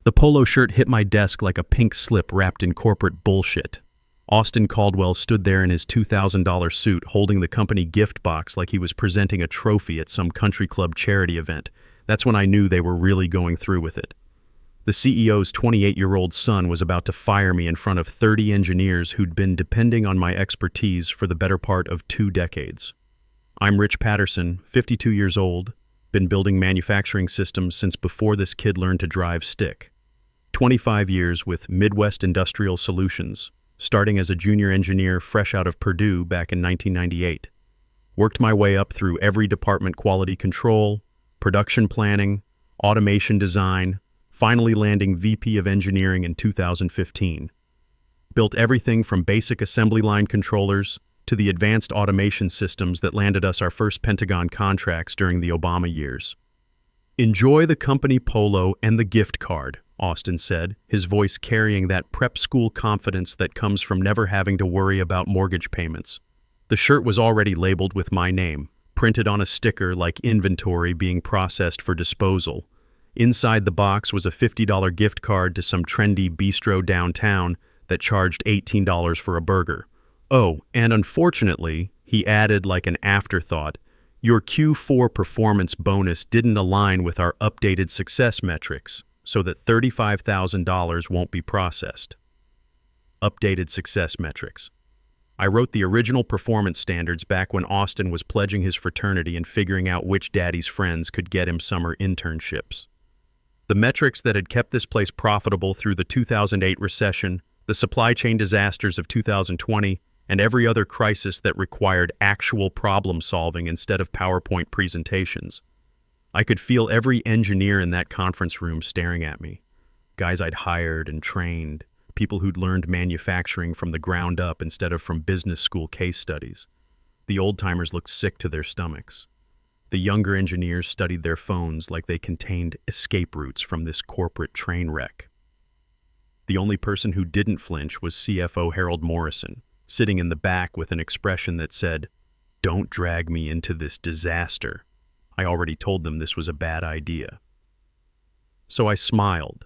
The polo shirt hit my desk like a pink slip wrapped in corporate bullshit. Austin Caldwell stood there in his $2,000 suit holding the company gift box like he was presenting a trophy at some country club charity event. That's when I knew they were really going through with it. The CEO's 28-year-old son was about to fire me in front of 30 engineers who'd been depending on my expertise for the better part of 2 decades. I'm Rich Patterson, 52 years old, been building manufacturing systems since before this kid learned to drive stick. 25 years with Midwest Industrial Solutions, starting as a junior engineer fresh out of Purdue back in 1998. Worked my way up through every department: quality control, production planning, automation design, finally landing VP of Engineering in 2015. Built everything from basic assembly line controllers to the advanced automation systems that landed us our first Pentagon contracts during the Obama years. "Enjoy the company polo and the gift card," Austin said, his voice carrying that prep school confidence that comes from never having to worry about mortgage payments. The shirt was already labeled with my name, printed on a sticker like inventory being processed for disposal. Inside the box was a $50 gift card to some trendy bistro downtown that charged $18 for a burger. Oh, and unfortunately, he added like an afterthought, "Your Q4 performance bonus didn't align with our updated success metrics, so that $35,000 won't be processed." Updated success metrics. I wrote the original performance standards back when Austin was pledging his fraternity and figuring out which daddy's friends could get him summer internships. The metrics that had kept this place profitable through the 2008 recession, the supply chain disasters of 2020, and every other crisis that required actual problem solving instead of PowerPoint presentations. I could feel every engineer in that conference room staring at me. Guys I'd hired and trained, people who'd learned manufacturing from the ground up instead of from business school case studies. The old-timers looked sick to their stomachs. The younger engineers studied their phones like they contained escape routes from this corporate train wreck. The only person who didn't flinch was CFO Harold Morrison, sitting in the back with an expression that said, "Don't drag me into this disaster. I already told them this was a bad idea." So I smiled.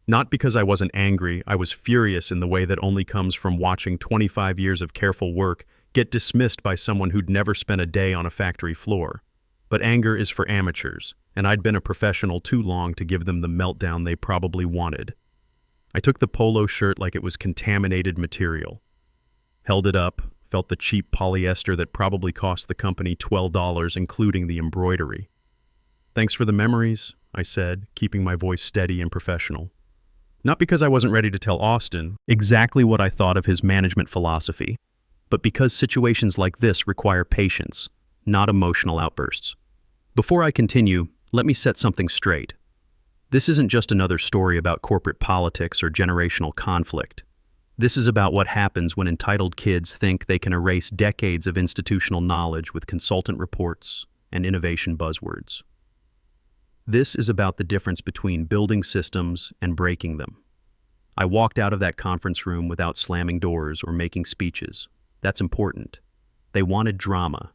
Not because I wasn't angry, I was furious in the way that only comes from watching 25 years of careful work get dismissed by someone who'd never spent a day on a factory floor. But anger is for amateurs, and I'd been a professional too long to give them the meltdown they probably wanted. I took the polo shirt like it was contaminated material. Held it up, felt the cheap polyester that probably cost the company $12, including the embroidery. "Thanks for the memories," I said, keeping my voice steady and professional. Not because I wasn't ready to tell Austin exactly what I thought of his management philosophy, but because situations like this require patience, not emotional outbursts. Before I continue, let me set something straight. This isn't just another story about corporate politics or generational conflict. This is about what happens when entitled kids think they can erase decades of institutional knowledge with consultant reports and innovation buzzwords. This is about the difference between building systems and breaking them. I walked out of that conference room without slamming doors or making speeches. That's important. They wanted drama.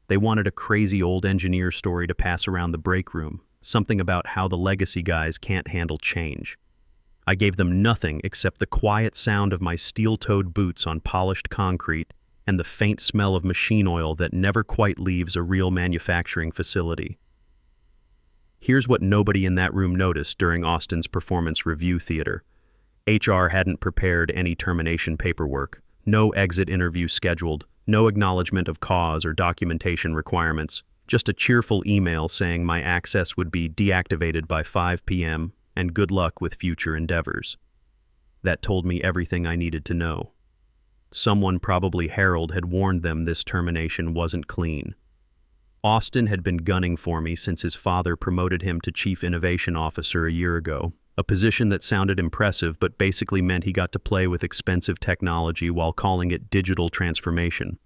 They wanted a crazy old engineer story to pass around the break room, something about how the legacy guys can't handle change. I gave them nothing except the quiet sound of my steel-toed boots on polished concrete and the faint smell of machine oil that never quite leaves a real manufacturing facility. Here's what nobody in that room noticed during Austin's performance review theater. HR hadn't prepared any termination paperwork, no exit interview scheduled, no acknowledgement of cause or documentation requirements, just a cheerful email saying my access would be deactivated by 5 p.m. and good luck with future endeavors. That told me everything I needed to know. Someone, probably Harold, had warned them this termination wasn't clean. Austin had been gunning for me since his father promoted him to Chief Innovation Officer a year ago, a position that sounded impressive but basically meant he got to play with expensive technology while calling it digital transformation.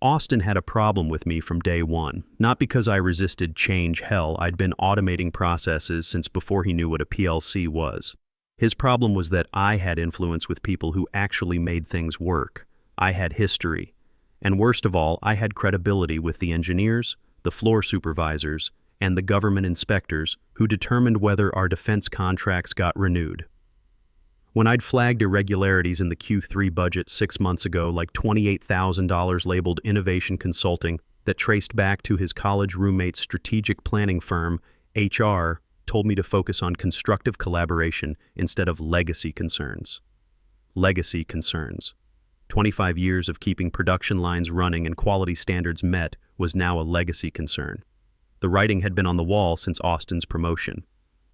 Austin had a problem with me from day one, not because I resisted change. Hell, I'd been automating processes since before he knew what a PLC was. His problem was that I had influence with people who actually made things work. I had history. And worst of all, I had credibility with the engineers, the floor supervisors, and the government inspectors who determined whether our defense contracts got renewed. When I'd flagged irregularities in the Q3 budget 6 months ago, like $28,000 labeled innovation consulting that traced back to his college roommate's strategic planning firm, HR told me to focus on constructive collaboration instead of legacy concerns. Legacy concerns. 25 years of keeping production lines running and quality standards met was now a legacy concern. The writing had been on the wall since Austin's promotion.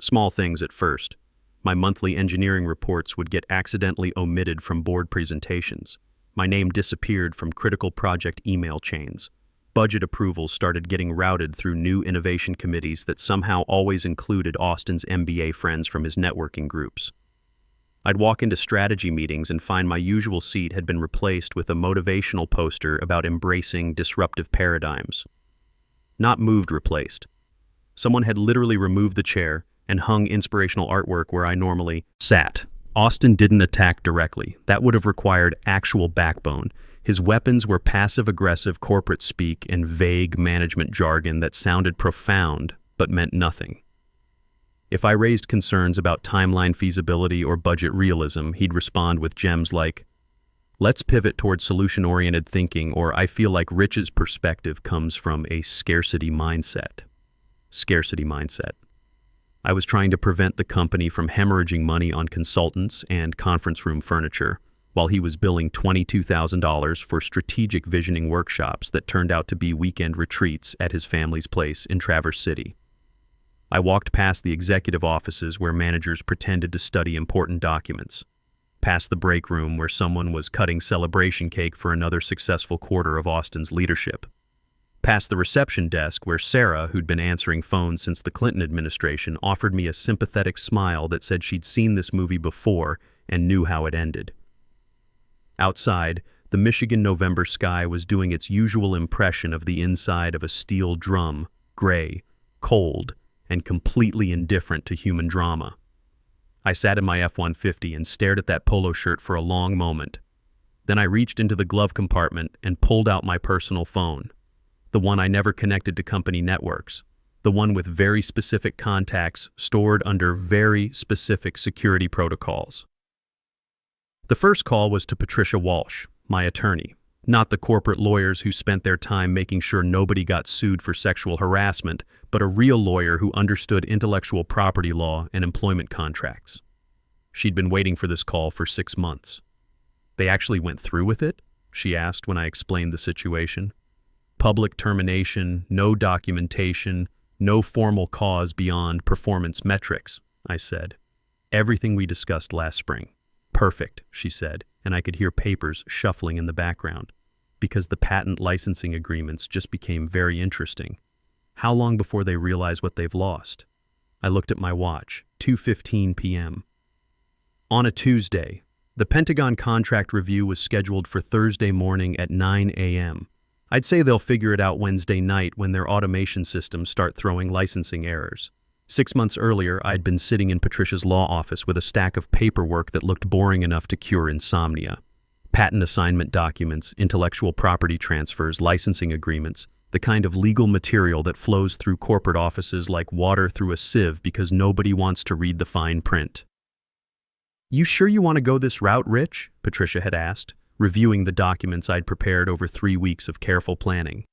Small things at first. My monthly engineering reports would get accidentally omitted from board presentations. My name disappeared from critical project email chains. Budget approvals started getting routed through new innovation committees that somehow always included Austin's MBA friends from his networking groups. I'd walk into strategy meetings and find my usual seat had been replaced with a motivational poster about embracing disruptive paradigms. Not moved, replaced. Someone had literally removed the chair and hung inspirational artwork where I normally sat. Austin didn't attack directly. That would have required actual backbone. His weapons were passive-aggressive corporate speak and vague management jargon that sounded profound but meant nothing. If I raised concerns about timeline feasibility or budget realism, he'd respond with gems like, "Let's pivot toward solution-oriented thinking," or "I feel like Rich's perspective comes from a scarcity mindset." Scarcity mindset. I was trying to prevent the company from hemorrhaging money on consultants and conference room furniture, while he was billing $22,000 for strategic visioning workshops that turned out to be weekend retreats at his family's place in Traverse City. I walked past the executive offices where managers pretended to study important documents, past the break room where someone was cutting celebration cake for another successful quarter of Austin's leadership, past the reception desk where Sarah, who'd been answering phones since the Clinton administration, offered me a sympathetic smile that said she'd seen this movie before and knew how it ended. Outside, the Michigan November sky was doing its usual impression of the inside of a steel drum, gray, cold, and completely indifferent to human drama. I sat in my F-150 and stared at that polo shirt for a long moment. Then I reached into the glove compartment and pulled out my personal phone, the one I never connected to company networks, the one with very specific contacts stored under very specific security protocols. The first call was to Patricia Walsh, my attorney, not the corporate lawyers who spent their time making sure nobody got sued for sexual harassment, but a real lawyer who understood intellectual property law and employment contracts. She'd been waiting for this call for 6 months. "They actually went through with it?" she asked when I explained the situation. "Public termination, no documentation, no formal cause beyond performance metrics," I said. "Everything we discussed last spring." "Perfect," she said, and I could hear papers shuffling in the background, because the patent licensing agreements just became very interesting. How long before they realize what they've lost? I looked at my watch, 2:15 p.m. On a Tuesday, the Pentagon contract review was scheduled for Thursday morning at 9 a.m. I'd say they'll figure it out Wednesday night when their automation systems start throwing licensing errors. 6 months earlier, I'd been sitting in Patricia's law office with a stack of paperwork that looked boring enough to cure insomnia. Patent assignment documents, intellectual property transfers, licensing agreements, the kind of legal material that flows through corporate offices like water through a sieve because nobody wants to read the fine print. "You sure you want to go this route, Rich?" Patricia had asked, reviewing the documents I'd prepared over 3 weeks of careful planning.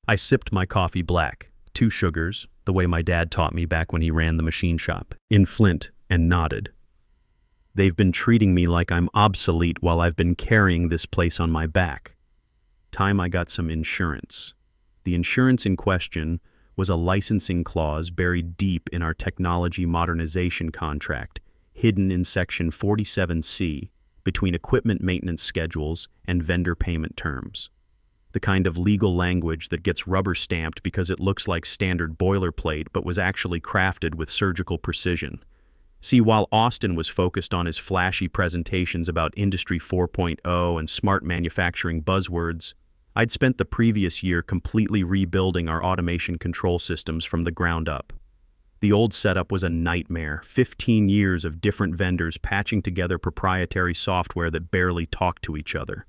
I sipped my coffee black, 2 sugars, the way my dad taught me back when he ran the machine shop, in Flint, and nodded. "They've been treating me like I'm obsolete while I've been carrying this place on my back. Time I got some insurance." The insurance in question was a licensing clause buried deep in our technology modernization contract, hidden in Section 47C, between equipment maintenance schedules and vendor payment terms. The kind of legal language that gets rubber-stamped because it looks like standard boilerplate but was actually crafted with surgical precision. See, while Austin was focused on his flashy presentations about Industry 4.0 and smart manufacturing buzzwords, I'd spent the previous year completely rebuilding our automation control systems from the ground up. The old setup was a nightmare, 15 years of different vendors patching together proprietary software that barely talked to each other.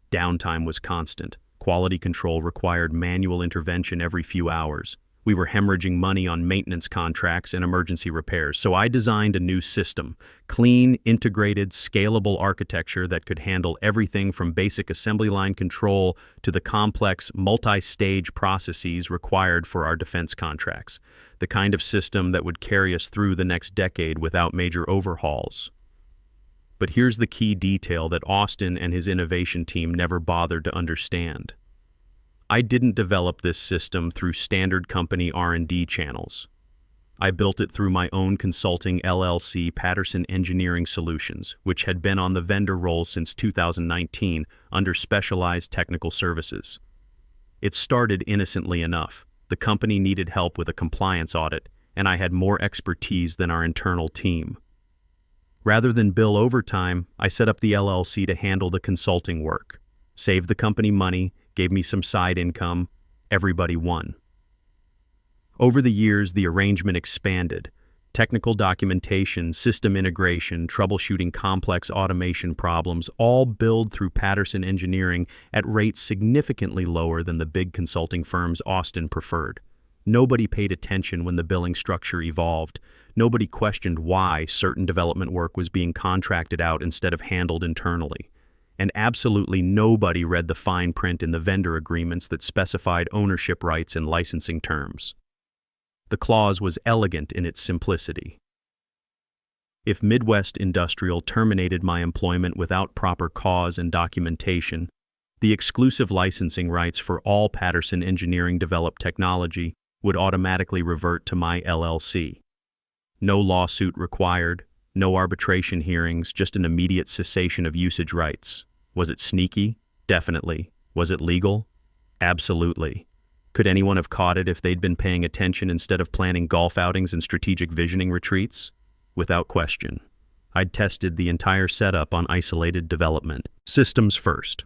Downtime was constant. Quality control required manual intervention every few hours. We were hemorrhaging money on maintenance contracts and emergency repairs, so I designed a new system, clean, integrated, scalable architecture that could handle everything from basic assembly line control to the complex, multi-stage processes required for our defense contracts, the kind of system that would carry us through the next decade without major overhauls. But here's the key detail that Austin and his innovation team never bothered to understand. I didn't develop this system through standard company R&D channels. I built it through my own consulting LLC, Patterson Engineering Solutions, which had been on the vendor roll since 2019 under specialized technical services. It started innocently enough. The company needed help with a compliance audit, and I had more expertise than our internal team. Rather than bill overtime, I set up the LLC to handle the consulting work, saved the company money, gave me some side income. Everybody won. Over the years, the arrangement expanded. Technical documentation, system integration, troubleshooting complex automation problems, all billed through Patterson Engineering at rates significantly lower than the big consulting firms Austin preferred. Nobody paid attention when the billing structure evolved. Nobody questioned why certain development work was being contracted out instead of handled internally. And absolutely nobody read the fine print in the vendor agreements that specified ownership rights and licensing terms. The clause was elegant in its simplicity. If Midwest Industrial terminated my employment without proper cause and documentation, the exclusive licensing rights for all Patterson Engineering developed technology would automatically revert to my LLC. No lawsuit required, no arbitration hearings, just an immediate cessation of usage rights. Was it sneaky? Definitely. Was it legal? Absolutely. Could anyone have caught it if they'd been paying attention instead of planning golf outings and strategic visioning retreats? Without question. I'd tested the entire setup on isolated development. Systems first.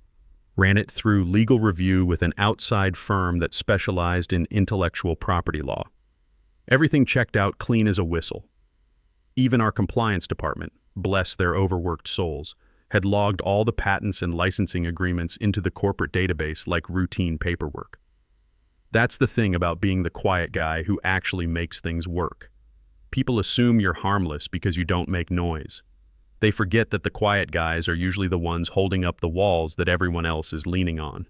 Ran it through legal review with an outside firm that specialized in intellectual property law. Everything checked out clean as a whistle. Even our compliance department, bless their overworked souls, had logged all the patents and licensing agreements into the corporate database like routine paperwork. That's the thing about being the quiet guy who actually makes things work. People assume you're harmless because you don't make noise. They forget that the quiet guys are usually the ones holding up the walls that everyone else is leaning on.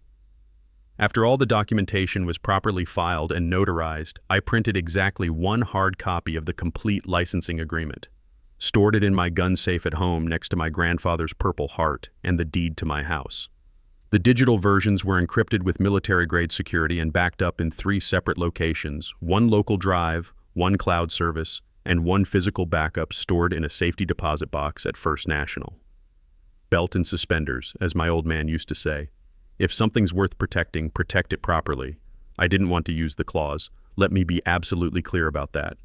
After all the documentation was properly filed and notarized, I printed exactly one hard copy of the complete licensing agreement, stored it in my gun safe at home next to my grandfather's Purple Heart and the deed to my house. The digital versions were encrypted with military-grade security and backed up in 3 separate locations, 1 local drive, 1 cloud service, and 1 physical backup stored in a safety deposit box at First National. Belt and suspenders, as my old man used to say. If something's worth protecting, protect it properly. I didn't want to use the clause. Let me be absolutely clear about that.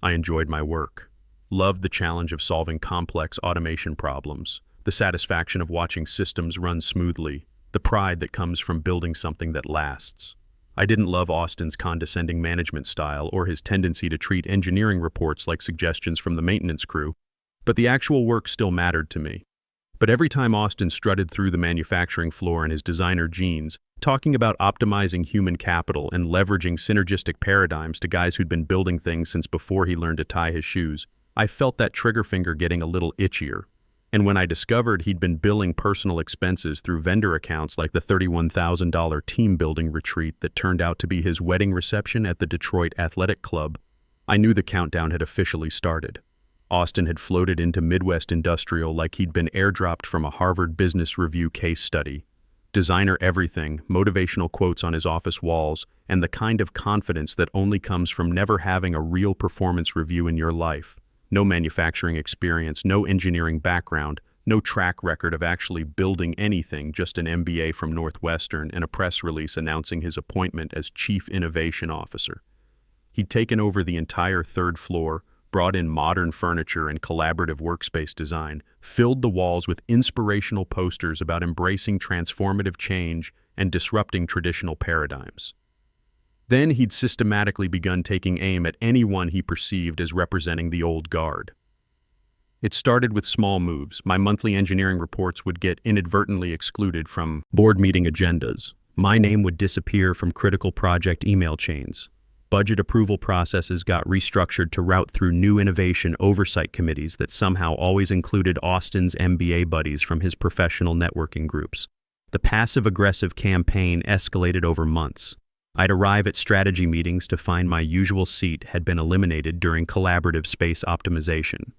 I enjoyed my work. Loved the challenge of solving complex automation problems, the satisfaction of watching systems run smoothly, the pride that comes from building something that lasts. I didn't love Austin's condescending management style or his tendency to treat engineering reports like suggestions from the maintenance crew, but the actual work still mattered to me. But every time Austin strutted through the manufacturing floor in his designer jeans, talking about optimizing human capital and leveraging synergistic paradigms to guys who'd been building things since before he learned to tie his shoes, I felt that trigger finger getting a little itchier. And when I discovered he'd been billing personal expenses through vendor accounts like the $31,000 team building retreat that turned out to be his wedding reception at the Detroit Athletic Club, I knew the countdown had officially started. Austin had floated into Midwest Industrial like he'd been airdropped from a Harvard Business Review case study. Designer everything, motivational quotes on his office walls, and the kind of confidence that only comes from never having a real performance review in your life. No manufacturing experience, no engineering background, no track record of actually building anything, just an MBA from Northwestern and a press release announcing his appointment as Chief Innovation Officer. He'd taken over the entire 3rd floor, brought in modern furniture and collaborative workspace design, filled the walls with inspirational posters about embracing transformative change and disrupting traditional paradigms. Then he'd systematically begun taking aim at anyone he perceived as representing the old guard. It started with small moves. My monthly engineering reports would get inadvertently excluded from board meeting agendas. My name would disappear from critical project email chains. Budget approval processes got restructured to route through new innovation oversight committees that somehow always included Austin's MBA buddies from his professional networking groups. The passive-aggressive campaign escalated over months. I'd arrive at strategy meetings to find my usual seat had been eliminated during collaborative space optimization.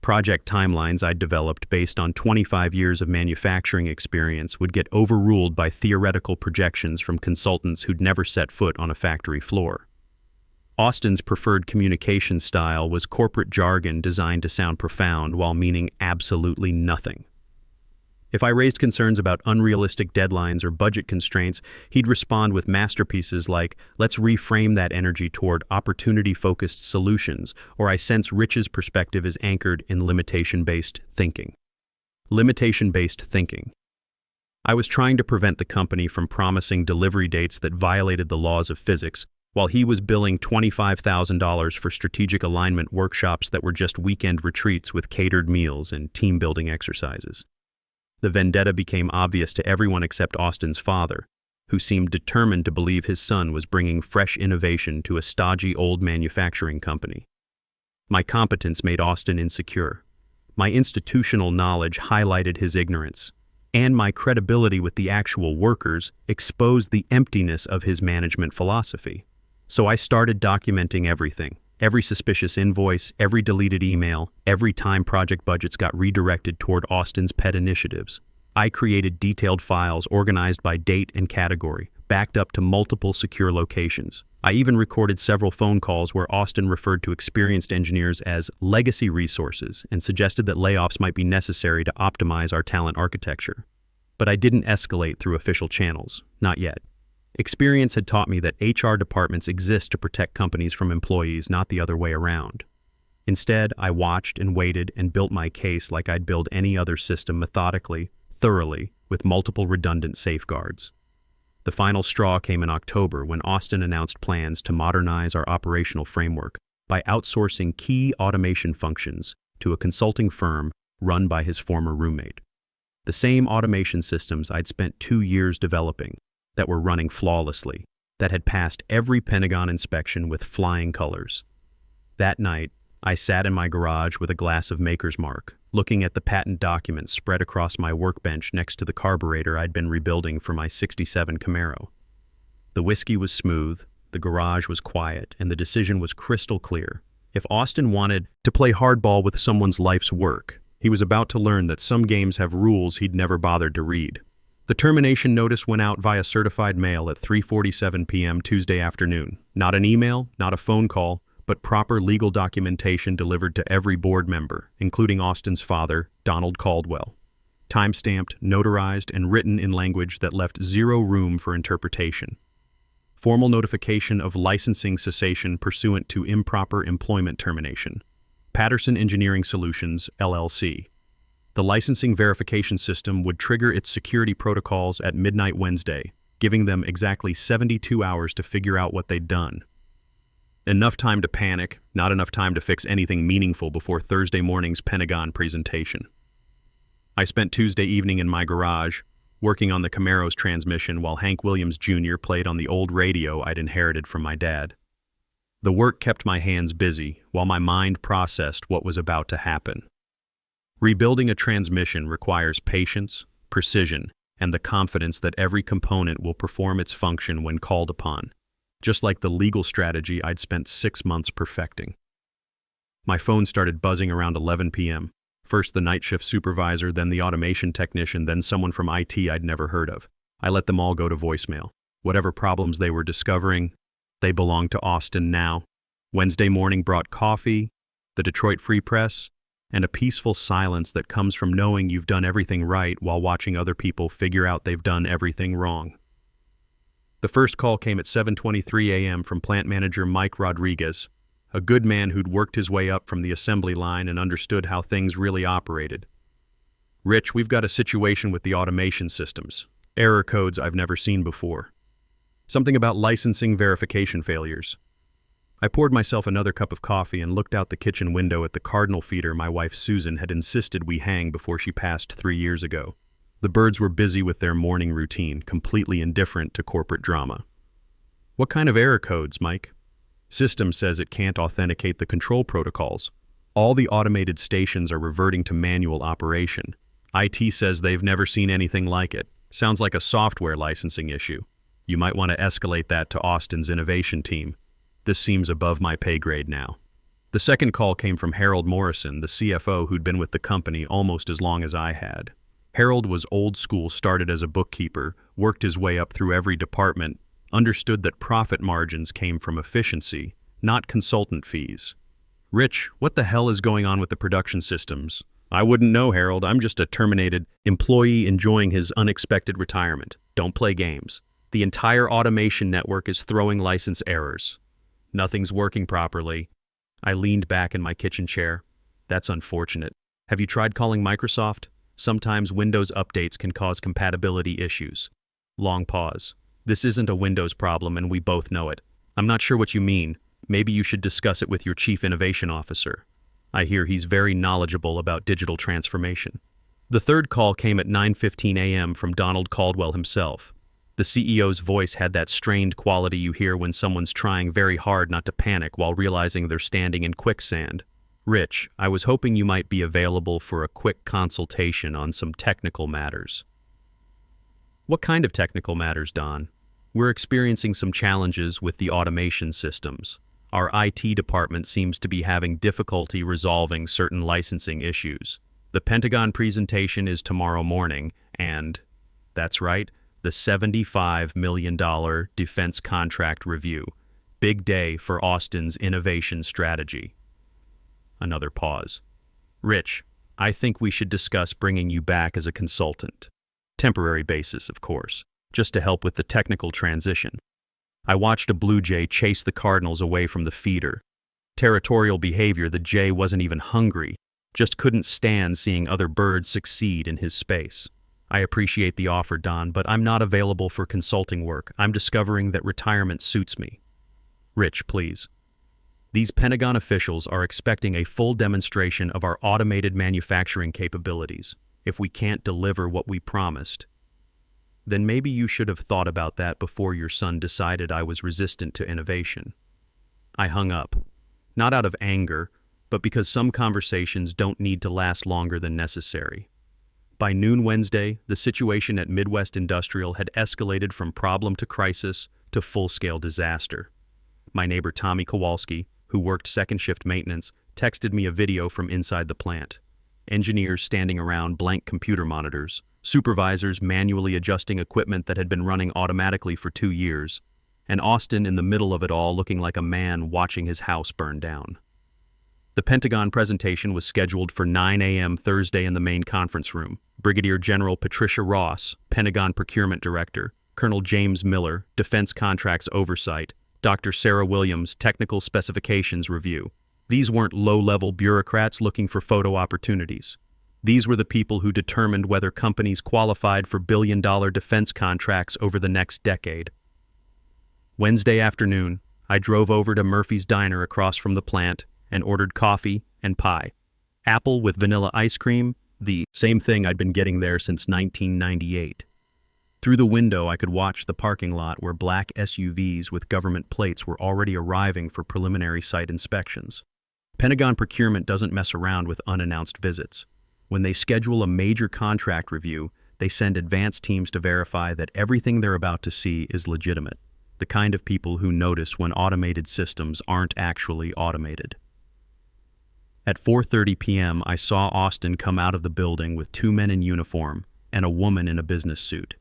Project timelines I'd developed based on 25 years of manufacturing experience would get overruled by theoretical projections from consultants who'd never set foot on a factory floor. Austin's preferred communication style was corporate jargon designed to sound profound while meaning absolutely nothing. If I raised concerns about unrealistic deadlines or budget constraints, he'd respond with masterpieces like, "Let's reframe that energy toward opportunity-focused solutions," or "I sense Rich's perspective is anchored in limitation-based thinking." Limitation-based thinking. I was trying to prevent the company from promising delivery dates that violated the laws of physics, while he was billing $25,000 for strategic alignment workshops that were just weekend retreats with catered meals and team-building exercises. The vendetta became obvious to everyone except Austin's father, who seemed determined to believe his son was bringing fresh innovation to a stodgy old manufacturing company. My competence made Austin insecure. My institutional knowledge highlighted his ignorance, and my credibility with the actual workers exposed the emptiness of his management philosophy. So I started documenting everything. Every suspicious invoice, every deleted email, every time project budgets got redirected toward Austin's pet initiatives. I created detailed files organized by date and category, backed up to multiple secure locations. I even recorded several phone calls where Austin referred to experienced engineers as legacy resources and suggested that layoffs might be necessary to optimize our talent architecture. But I didn't escalate through official channels, not yet. Experience had taught me that HR departments exist to protect companies from employees, not the other way around. Instead, I watched and waited and built my case like I'd build any other system methodically, thoroughly, with multiple redundant safeguards. The final straw came in October when Austin announced plans to modernize our operational framework by outsourcing key automation functions to a consulting firm run by his former roommate. The same automation systems I'd spent 2 years developing, that were running flawlessly, that had passed every Pentagon inspection with flying colors. That night, I sat in my garage with a glass of Maker's Mark, looking at the patent documents spread across my workbench next to the carburetor I'd been rebuilding for my '67 Camaro. The whiskey was smooth, the garage was quiet, and the decision was crystal clear. If Austin wanted to play hardball with someone's life's work, he was about to learn that some games have rules he'd never bothered to read. The termination notice went out via certified mail at 3:47 p.m. Tuesday afternoon. Not an email, not a phone call, but proper legal documentation delivered to every board member, including Austin's father, Donald Caldwell. Time-stamped, notarized, and written in language that left zero room for interpretation. Formal notification of licensing cessation pursuant to improper employment termination. Patterson Engineering Solutions, LLC. The licensing verification system would trigger its security protocols at midnight Wednesday, giving them exactly 72 hours to figure out what they'd done. Enough time to panic, not enough time to fix anything meaningful before Thursday morning's Pentagon presentation. I spent Tuesday evening in my garage, working on the Camaro's transmission while Hank Williams Jr. played on the old radio I'd inherited from my dad. The work kept my hands busy while my mind processed what was about to happen. Rebuilding a transmission requires patience, precision, and the confidence that every component will perform its function when called upon, just like the legal strategy I'd spent 6 months perfecting. My phone started buzzing around 11 p.m. First the night shift supervisor, then the automation technician, then someone from IT I'd never heard of. I let them all go to voicemail. Whatever problems they were discovering, they belonged to Austin now. Wednesday morning brought coffee, the Detroit Free Press, and a peaceful silence that comes from knowing you've done everything right while watching other people figure out they've done everything wrong. The first call came at 7:23 a.m. from plant manager Mike Rodriguez, a good man who'd worked his way up from the assembly line and understood how things really operated. "Rich, we've got a situation with the automation systems. Error codes I've never seen before. Something about licensing verification failures." I poured myself another cup of coffee and looked out the kitchen window at the cardinal feeder my wife Susan had insisted we hang before she passed 3 years ago. The birds were busy with their morning routine, completely indifferent to corporate drama. "What kind of error codes, Mike?" System says it can't authenticate the control protocols. All the automated stations are reverting to manual operation. IT says they've never seen anything like it. Sounds like a software licensing issue. You might want to escalate that to Austin's innovation team. This seems above my pay grade now. The second call came from Harold Morrison, the CFO who'd been with the company almost as long as I had. Harold was old school, started as a bookkeeper, worked his way up through every department, understood that profit margins came from efficiency, not consultant fees. "Rich, what the hell is going on with the production systems?" "I wouldn't know, Harold. I'm just a terminated employee enjoying his unexpected retirement. Don't play games. The entire automation network is throwing license errors. Nothing's working properly." I leaned back in my kitchen chair. "That's unfortunate. Have you tried calling Microsoft? Sometimes Windows updates can cause compatibility issues." Long pause. "This isn't a Windows problem and we both know it." "I'm not sure what you mean. Maybe you should discuss it with your Chief Innovation Officer. I hear he's very knowledgeable about digital transformation." The third call came at 9:15 a.m. from Donald Caldwell himself. The CEO's voice had that strained quality you hear when someone's trying very hard not to panic while realizing they're standing in quicksand. "Rich, I was hoping you might be available for a quick consultation on some technical matters." "What kind of technical matters, Don?" "We're experiencing some challenges with the automation systems. Our IT department seems to be having difficulty resolving certain licensing issues. The Pentagon presentation is tomorrow morning, and..." "That's right, the $75 million defense contract review. Big day for Austin's innovation strategy." Another pause. "Rich, I think we should discuss bringing you back as a consultant. Temporary basis, of course, just to help with the technical transition." I watched a blue jay chase the cardinals away from the feeder. Territorial behavior, the jay wasn't even hungry, just couldn't stand seeing other birds succeed in his space. "I appreciate the offer, Don, but I'm not available for consulting work. I'm discovering that retirement suits me." "Rich, please. These Pentagon officials are expecting a full demonstration of our automated manufacturing capabilities. If we can't deliver what we promised, then maybe you should have thought about that before your son decided I was resistant to innovation." I hung up, not out of anger, but because some conversations don't need to last longer than necessary. By noon Wednesday, the situation at Midwest Industrial had escalated from problem to crisis to full-scale disaster. My neighbor Tommy Kowalski, who worked second-shift maintenance, texted me a video from inside the plant. Engineers standing around blank computer monitors, supervisors manually adjusting equipment that had been running automatically for 2 years, and Austin in the middle of it all looking like a man watching his house burn down. The Pentagon presentation was scheduled for 9 a.m. Thursday in the main conference room. Brigadier General Patricia Ross, Pentagon Procurement Director, Colonel James Miller, Defense Contracts Oversight, Dr. Sarah Williams, Technical Specifications Review. These weren't low-level bureaucrats looking for photo opportunities. These were the people who determined whether companies qualified for billion-dollar defense contracts over the next decade. Wednesday afternoon, I drove over to Murphy's Diner across from the plant and ordered coffee and pie. Apple with vanilla ice cream, the same thing I'd been getting there since 1998. Through the window, I could watch the parking lot where black SUVs with government plates were already arriving for preliminary site inspections. Pentagon procurement doesn't mess around with unannounced visits. When they schedule a major contract review, they send advance teams to verify that everything they're about to see is legitimate, the kind of people who notice when automated systems aren't actually automated. At 4:30 p.m., I saw Austin come out of the building with 2 men in uniform and a woman in a business suit.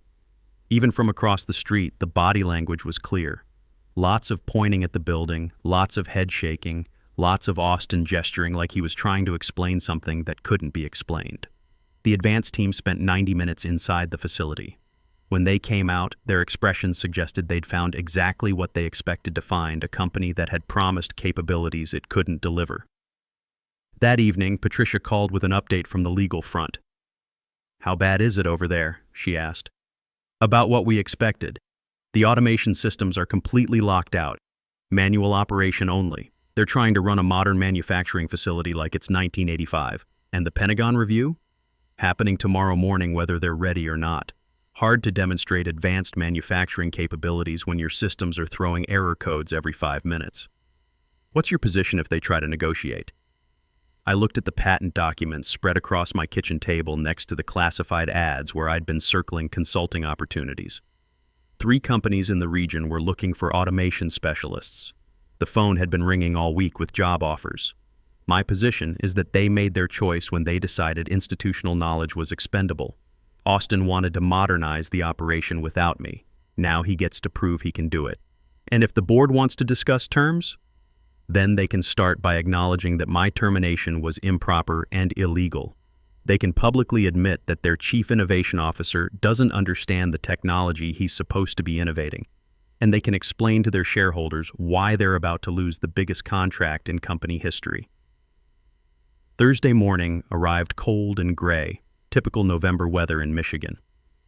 Even from across the street, the body language was clear. Lots of pointing at the building, lots of head shaking, lots of Austin gesturing like he was trying to explain something that couldn't be explained. The advance team spent 90 minutes inside the facility. When they came out, their expressions suggested they'd found exactly what they expected to find, a company that had promised capabilities it couldn't deliver. That evening, Patricia called with an update from the legal front. "How bad is it over there?" she asked. "About what we expected. The automation systems are completely locked out. Manual operation only. They're trying to run a modern manufacturing facility like it's 1985. And the Pentagon review? Happening tomorrow morning whether they're ready or not. Hard to demonstrate advanced manufacturing capabilities when your systems are throwing error codes every 5 minutes. What's your position if they try to negotiate? I looked at the patent documents spread across my kitchen table next to the classified ads where I'd been circling consulting opportunities. 3 companies in the region were looking for automation specialists. The phone had been ringing all week with job offers. My position is that they made their choice when they decided institutional knowledge was expendable. Austin wanted to modernize the operation without me. Now he gets to prove he can do it. And if the board wants to discuss terms, then they can start by acknowledging that my termination was improper and illegal. They can publicly admit that their chief innovation officer doesn't understand the technology he's supposed to be innovating. And they can explain to their shareholders why they're about to lose the biggest contract in company history. Thursday morning arrived cold and gray, typical November weather in Michigan.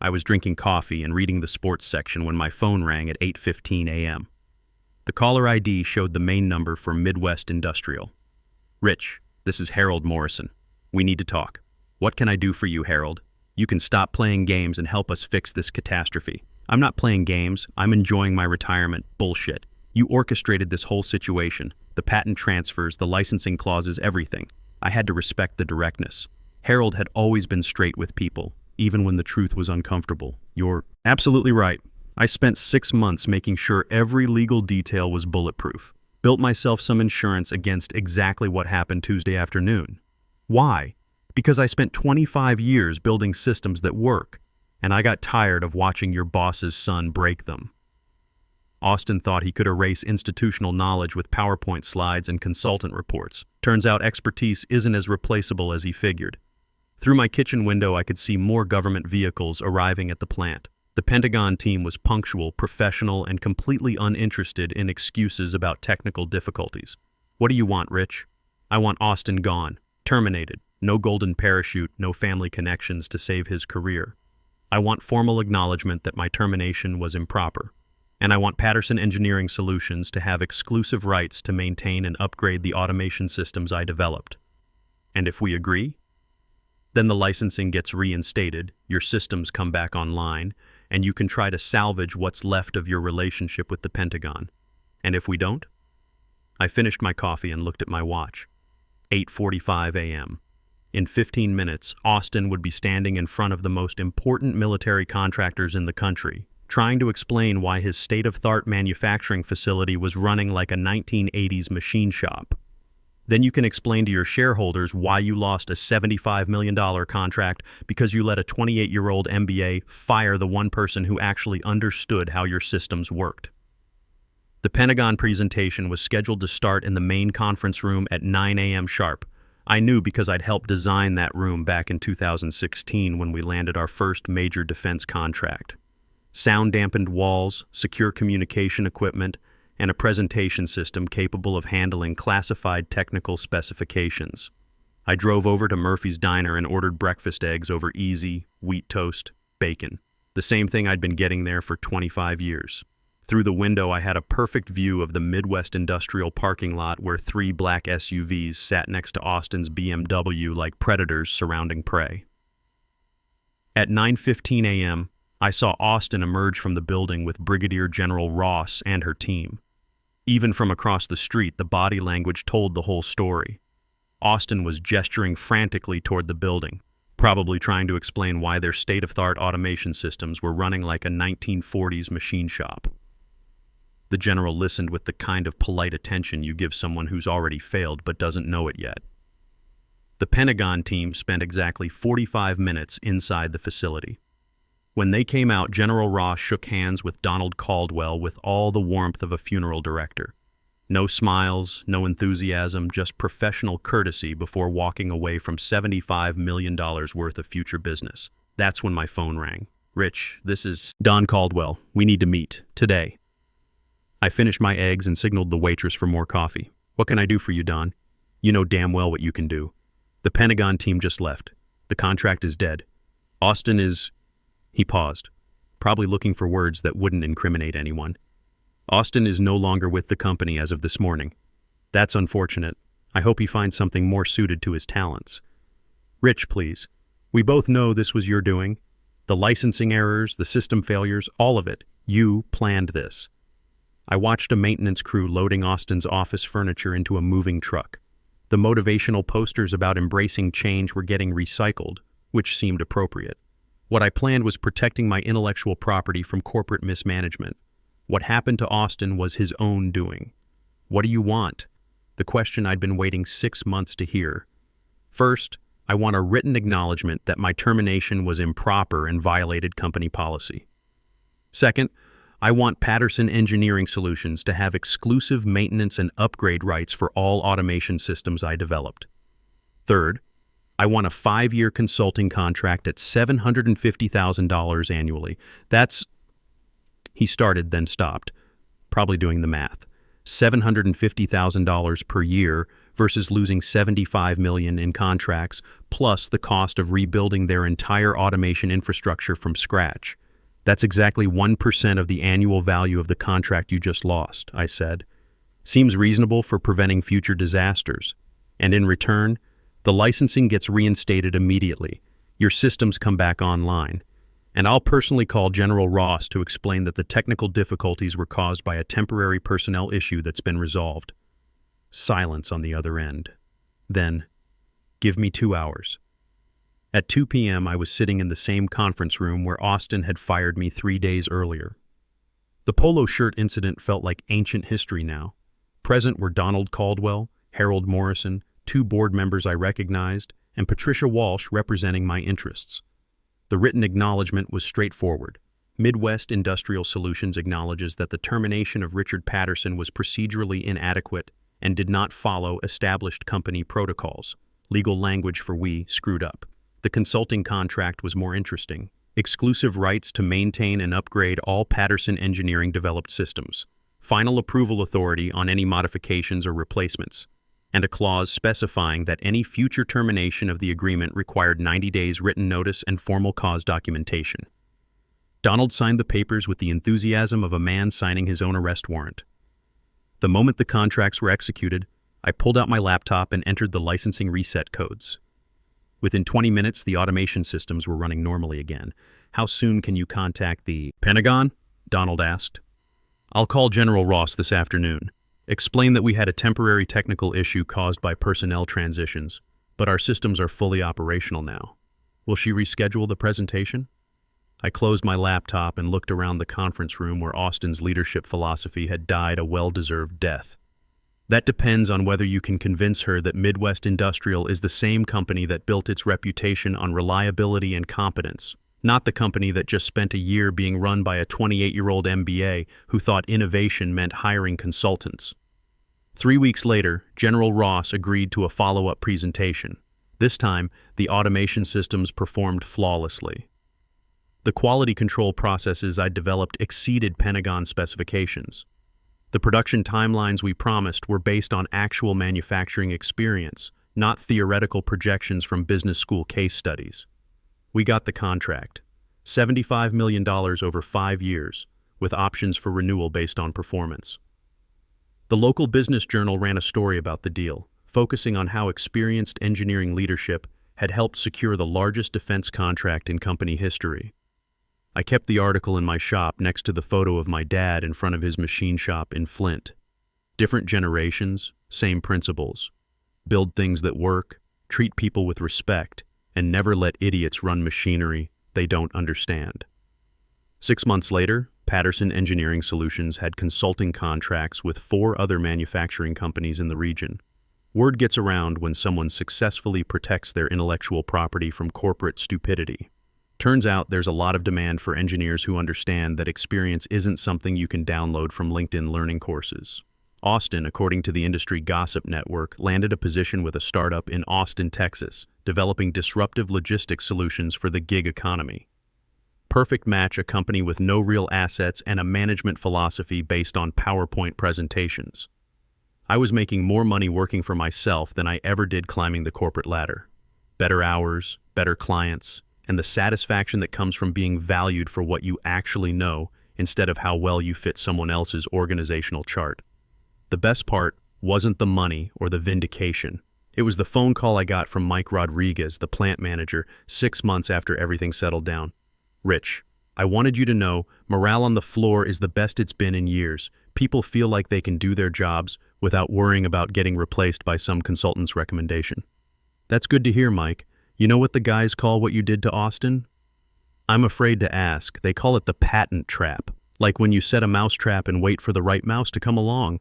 I was drinking coffee and reading the sports section when my phone rang at 8:15 a.m. The caller ID showed the main number for Midwest Industrial. Rich, this is Harold Morrison. We need to talk. What can I do for you, Harold? You can stop playing games and help us fix this catastrophe. I'm not playing games. I'm enjoying my retirement. Bullshit. You orchestrated this whole situation. The patent transfers, the licensing clauses, everything. I had to respect the directness. Harold had always been straight with people, even when the truth was uncomfortable. You're absolutely right. I spent 6 months making sure every legal detail was bulletproof. Built myself some insurance against exactly what happened Tuesday afternoon. Why? Because I spent 25 years building systems that work, and I got tired of watching your boss's son break them. Austin thought he could erase institutional knowledge with PowerPoint slides and consultant reports. Turns out expertise isn't as replaceable as he figured. Through my kitchen window, I could see more government vehicles arriving at the plant. The Pentagon team was punctual, professional, and completely uninterested in excuses about technical difficulties. What do you want, Rich? I want Austin gone, terminated. No golden parachute, no family connections to save his career. I want formal acknowledgement that my termination was improper. And I want Patterson Engineering Solutions to have exclusive rights to maintain and upgrade the automation systems I developed. And if we agree, then the licensing gets reinstated, your systems come back online, and you can try to salvage what's left of your relationship with the Pentagon. And if we don't? I finished my coffee and looked at my watch. 8:45 a.m. In 15 minutes, Austin would be standing in front of the most important military contractors in the country, trying to explain why his state-of-the-art manufacturing facility was running like a 1980s machine shop. Then you can explain to your shareholders why you lost a $75 million contract because you let a 28-year-old MBA fire the one person who actually understood how your systems worked. The Pentagon presentation was scheduled to start in the main conference room at 9 a.m. sharp. I knew because I'd helped design that room back in 2016 when we landed our first major defense contract. Sound-dampened walls, secure communication equipment, and a presentation system capable of handling classified technical specifications. I drove over to Murphy's Diner and ordered breakfast eggs over easy, wheat toast, bacon. The same thing I'd been getting there for 25 years. Through the window, I had a perfect view of the Midwest Industrial parking lot where 3 black SUVs sat next to Austin's BMW like predators surrounding prey. At 9:15 a.m., I saw Austin emerge from the building with Brigadier General Ross and her team. Even from across the street, the body language told the whole story. Austin was gesturing frantically toward the building, probably trying to explain why their state-of-the-art automation systems were running like a 1940s machine shop. The general listened with the kind of polite attention you give someone who's already failed but doesn't know it yet. The Pentagon team spent exactly 45 minutes inside the facility. When they came out, General Ross shook hands with Donald Caldwell with all the warmth of a funeral director. No smiles, no enthusiasm, just professional courtesy before walking away from $75 million worth of future business. That's when my phone rang. Rich, this is Don Caldwell. We need to meet today. I finished my eggs and signaled the waitress for more coffee. What can I do for you, Don? You know damn well what you can do. The Pentagon team just left. The contract is dead. Austin is... He paused, probably looking for words that wouldn't incriminate anyone. Austin is no longer with the company as of this morning. That's unfortunate. I hope he finds something more suited to his talents. Rich, please. We both know this was your doing. The licensing errors, the system failures, all of it. You planned this. I watched a maintenance crew loading Austin's office furniture into a moving truck. The motivational posters about embracing change were getting recycled, which seemed appropriate. What I planned was protecting my intellectual property from corporate mismanagement. What happened to Austin was his own doing. What do you want? The question I'd been waiting 6 months to hear. First, I want a written acknowledgement that my termination was improper and violated company policy. Second, I want Patterson Engineering Solutions to have exclusive maintenance and upgrade rights for all automation systems I developed. Third, I want a 5-year consulting contract at $750,000 annually. That's... He started, then stopped, probably doing the math. $750,000 per year versus losing $75 million in contracts, plus the cost of rebuilding their entire automation infrastructure from scratch. That's exactly 1% of the annual value of the contract you just lost, I said. Seems reasonable for preventing future disasters. And in return, the licensing gets reinstated immediately. Your systems come back online. And I'll personally call General Ross to explain that the technical difficulties were caused by a temporary personnel issue that's been resolved. Silence on the other end. Then, give me 2 hours. At 2 p.m., I was sitting in the same conference room where Austin had fired me 3 days earlier. The polo shirt incident felt like ancient history now. Present were Donald Caldwell, Harold Morrison, 2 board members I recognized, and Patricia Walsh representing my interests. The written acknowledgement was straightforward. Midwest Industrial Solutions acknowledges that the termination of Richard Patterson was procedurally inadequate and did not follow established company protocols. Legal language for we screwed up. The consulting contract was more interesting. Exclusive rights to maintain and upgrade all Patterson Engineering developed systems. Final approval authority on any modifications or replacements. And a clause specifying that any future termination of the agreement required 90 days written notice and formal cause documentation. Donald signed the papers with the enthusiasm of a man signing his own arrest warrant. The moment the contracts were executed, I pulled out my laptop and entered the licensing reset codes. Within 20 minutes, the automation systems were running normally again. How soon can you contact the Pentagon? Donald asked. I'll call General Ross this afternoon. Explain that we had a temporary technical issue caused by personnel transitions, but our systems are fully operational now. Will she reschedule the presentation? I closed my laptop and looked around the conference room where Austin's leadership philosophy had died a well-deserved death. That depends on whether you can convince her that Midwest Industrial is the same company that built its reputation on reliability and competence, not the company that just spent a year being run by a 28-year-old MBA who thought innovation meant hiring consultants. 3 weeks later, General Ross agreed to a follow-up presentation. This time, the automation systems performed flawlessly. The quality control processes I'd developed exceeded Pentagon specifications. The production timelines we promised were based on actual manufacturing experience, not theoretical projections from business school case studies. We got the contract, $75 million over 5 years, with options for renewal based on performance. The local business journal ran a story about the deal, focusing on how experienced engineering leadership had helped secure the largest defense contract in company history. I kept the article in my shop next to the photo of my dad in front of his machine shop in Flint. Different generations, same principles. Build things that work, treat people with respect, and never let idiots run machinery they don't understand. 6 months later, Patterson Engineering Solutions had consulting contracts with 4 other manufacturing companies in the region. Word gets around when someone successfully protects their intellectual property from corporate stupidity. Turns out there's a lot of demand for engineers who understand that experience isn't something you can download from LinkedIn learning courses. Austin, according to the industry gossip network, landed a position with a startup in Austin, Texas, developing disruptive logistics solutions for the gig economy. Perfect match, a company with no real assets and a management philosophy based on PowerPoint presentations. I was making more money working for myself than I ever did climbing the corporate ladder. Better hours, better clients, and the satisfaction that comes from being valued for what you actually know instead of how well you fit someone else's organizational chart. The best part wasn't the money or the vindication. It was the phone call I got from Mike Rodriguez, the plant manager, 6 months after everything settled down. Rich, I wanted you to know morale on the floor is the best it's been in years. people feel like they can do their jobs without worrying about getting replaced by some consultant's recommendation. That's good to hear, Mike. You know what the guys call what you did to Austin? I'm afraid to ask. They call it the patent trap, like when you set a mouse trap and wait for the right mouse to come along.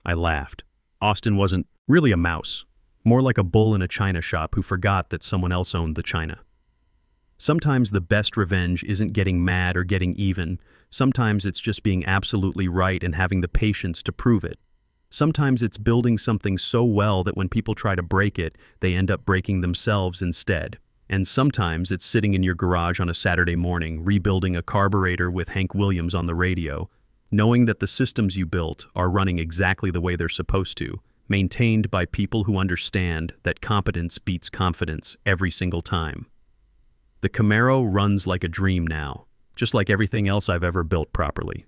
I laughed. Austin wasn't really a mouse, more like a bull in a china shop who forgot that someone else owned the china. Sometimes the best revenge isn't getting mad or getting even. Sometimes it's just being absolutely right and having the patience to prove it. Sometimes it's building something so well that when people try to break it, they end up breaking themselves instead. And sometimes it's sitting in your garage on a Saturday morning, rebuilding a carburetor with Hank Williams on the radio, knowing that the systems you built are running exactly the way they're supposed to, maintained by people who understand that competence beats confidence every single time. The Camaro runs like a dream now, just like everything else I've ever built properly.